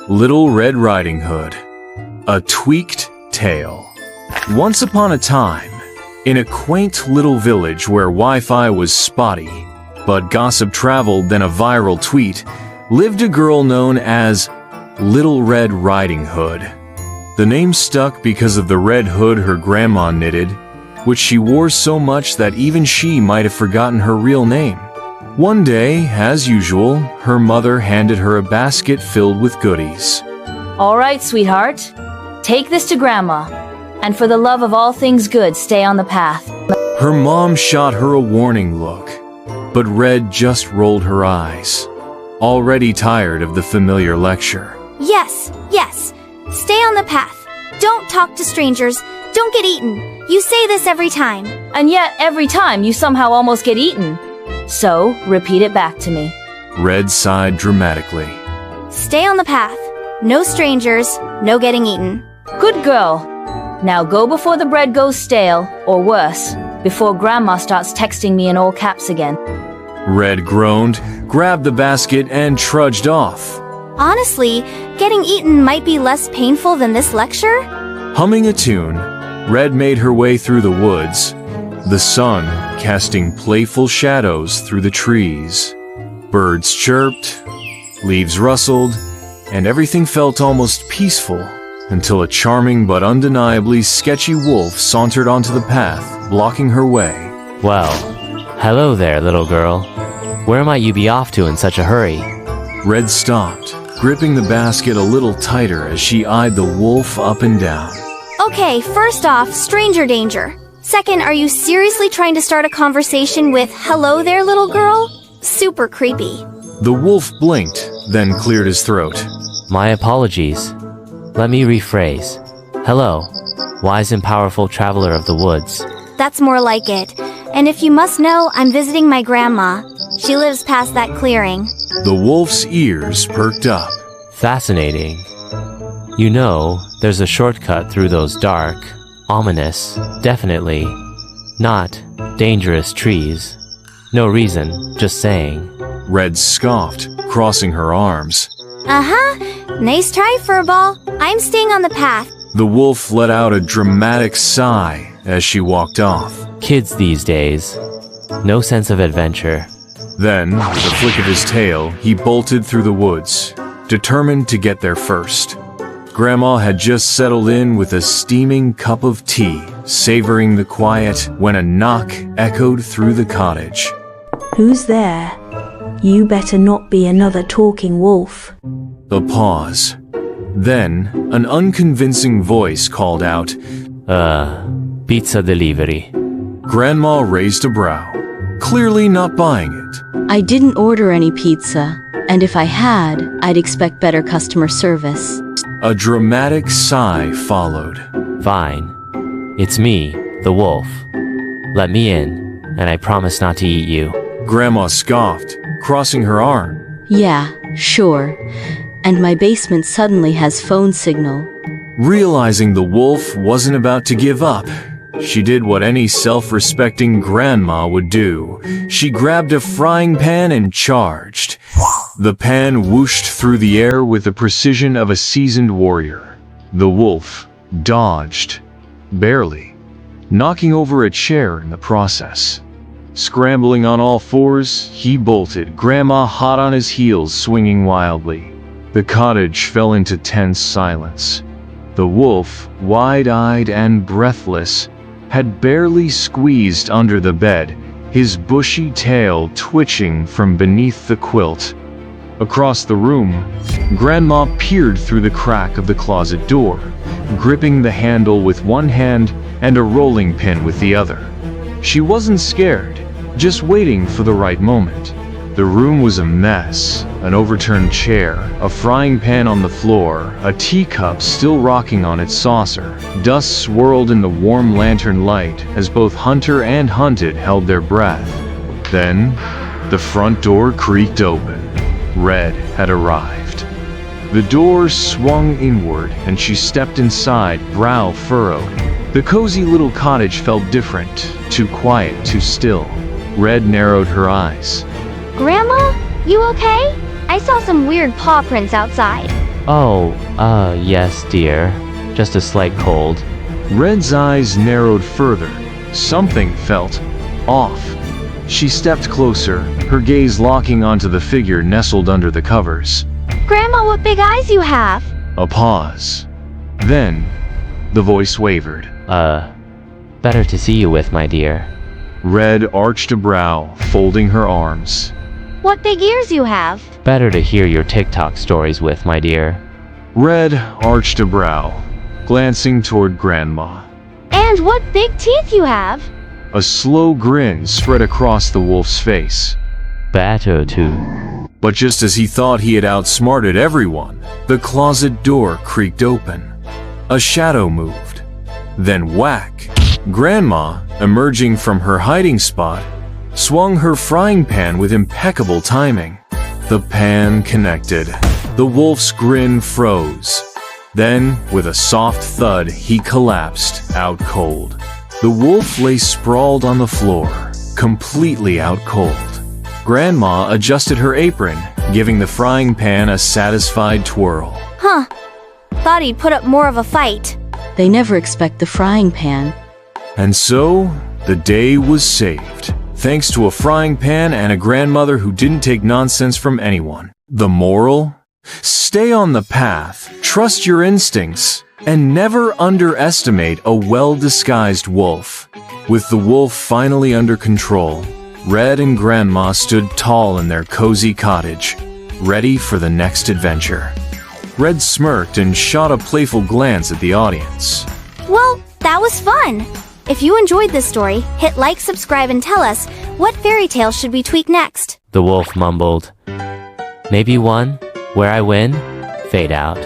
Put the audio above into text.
Little Red Riding Hood. A tweaked tale. Once upon a time, in a quaint little village where Wi-Fi was spotty, but gossip traveled than a viral tweet, lived a girl known as Little Red Riding Hood. The name stuck because of the red hood her grandma knitted, which she wore so much that even she might have forgotten her real name. One day, as usual, her mother handed her a basket filled with goodies. All right, sweetheart. Take this to Grandma. And for the love of all things good, stay on the path. Her mom shot her a warning look, but Red just rolled her eyes, already tired of the familiar lecture. Yes. Stay on the path. Don't talk to strangers. Don't get eaten. You say this every time. And yet, every time you somehow almost get eaten. So, repeat it back to me. Red sighed dramatically. Stay on the path. No strangers. No getting eaten. Good girl. Now go before the bread goes stale, or worse, before Grandma starts texting me in all caps again. Red groaned, grabbed the basket, and trudged off. Honestly, getting eaten might be less painful than this lecture. Humming a tune, Red made her way through the woods, the sun casting playful shadows through the trees. Birds chirped, leaves rustled, and everything felt almost peaceful until a charming but undeniably sketchy wolf sauntered onto the path, blocking her way. Well, hello there, little girl. Where might you be off to in such a hurry? Red stopped, gripping the basket a little tighter as she eyed the wolf up and down. Okay, first off, stranger danger. Second, are you seriously trying to start a conversation with "Hello there, little girl"? Super creepy. The wolf blinked, then cleared his throat. My apologies. Let me rephrase. Hello, wise and powerful traveler of the woods. That's more like it. And if you must know, I'm visiting my grandma. She lives past that clearing. The wolf's ears perked up. Fascinating. You know, there's a shortcut through those dark, ominous, definitely not dangerous trees. No reason, just saying. Red scoffed, crossing her arms. Uh-huh. Nice try, Furball. I'm staying on the path. The wolf let out a dramatic sigh as she walked off. Kids these days. No sense of adventure. Then, with a flick of his tail, he bolted through the woods, determined to get there first. Grandma had just settled in with a steaming cup of tea, savoring the quiet when a knock echoed through the cottage. Who's there? You better not be another talking wolf. A pause. Then, an unconvincing voice called out, Pizza delivery. Grandma raised a brow, clearly not buying it. I didn't order any pizza, and if I had, I'd expect better customer service. A dramatic sigh followed. Fine. It's me, the wolf. Let me in, and I promise not to eat you. Grandma scoffed, crossing her arm. Yeah, sure. And my basement suddenly has phone signal. Realizing the wolf wasn't about to give up, she did what any self-respecting grandma would do. She grabbed a frying pan and charged. The pan whooshed through the air with the precision of a seasoned warrior. The wolf dodged, barely, knocking over a chair in the process. Scrambling on all fours, he bolted, Grandma hot on his heels, swinging wildly. The cottage fell into tense silence. The wolf, wide-eyed and breathless, had barely squeezed under the bed, his bushy tail twitching from beneath the quilt. Across the room, Grandma peered through the crack of the closet door, gripping the handle with one hand and a rolling pin with the other. She wasn't scared, just waiting for the right moment. The room was a mess. An overturned chair, a frying pan on the floor, a teacup still rocking on its saucer. Dust swirled in the warm lantern light as both hunter and hunted held their breath. Then, the front door creaked open. Red had arrived. The door swung inward and she stepped inside, brow furrowed. The cozy little cottage felt different, too quiet, too still. Red narrowed her eyes. Grandma? You okay? I saw some weird paw prints outside. Oh, yes, dear. Just a slight cold. Red's eyes narrowed further. Something felt off. She stepped closer, her gaze locking onto the figure nestled under the covers. Grandma, what big eyes you have! A pause. Then, the voice wavered. Better to see you with, my dear. Red arched a brow, folding her arms. What big ears you have! Better to hear your TikTok stories with, my dear. Red arched a brow, glancing toward Grandma. And what big teeth you have! A slow grin spread across the wolf's face. Better to. But just as he thought he had outsmarted everyone, the closet door creaked open. A shadow moved. Then whack! Grandma, emerging from her hiding spot, swung her frying pan with impeccable timing. The pan connected. The wolf's grin froze. Then, with a soft thud, he collapsed, out cold. The wolf lay sprawled on the floor, completely out cold. Grandma adjusted her apron, giving the frying pan a satisfied twirl. Huh. Thought he'd put up more of a fight. They never expect the frying pan. And so, the day was saved, thanks to a frying pan and a grandmother who didn't take nonsense from anyone. The moral? Stay on the path, trust your instincts, and never underestimate a well-disguised wolf. With the wolf finally under control, Red and Grandma stood tall in their cozy cottage, ready for the next adventure. Red smirked and shot a playful glance at the audience. Well, that was fun! If you enjoyed this story, hit like, subscribe, and tell us, what fairy tale should we tweak next? The wolf mumbled. Maybe one where I win? Fade out.